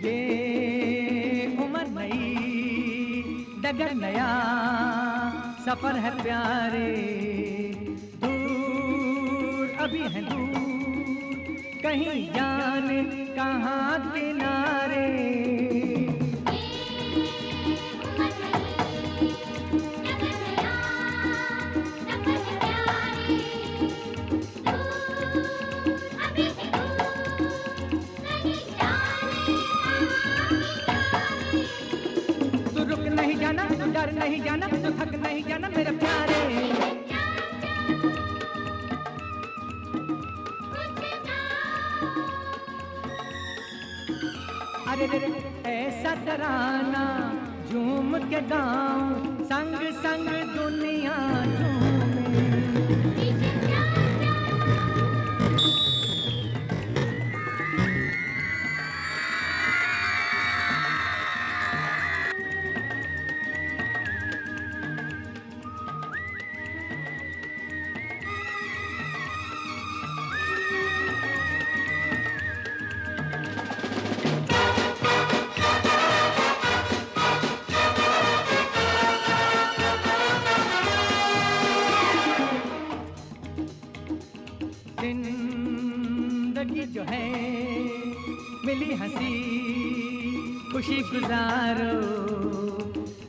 ये उम्र नई, डगर नया, सफर है प्यारे। दूर अभी है दूर, कहीं जाने कहाँ किनारे। तू रुक नहीं जाना, तू डर नहीं जाना, तू थक नहीं जाना मेरे प्यारे। अरे रे ऐसा तराना झूम के गाऊं, संग संग दुनिया झूमे। जिंदगी जो है मिली हंसी खुशी गुजारो,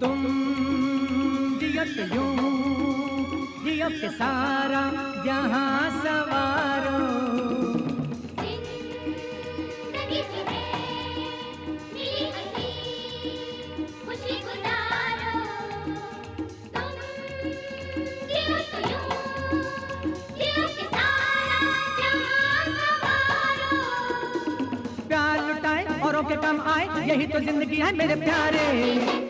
तुम जियो तो यूं जियो के सारा जहां सवारो। जिंदगी जो है मिली हंसी खुशी गुजारो, तुम जियो तो यूं जियो के प्यार लुटाए औरों के काम आए, यही तो जिंदगी है मेरे प्यारे।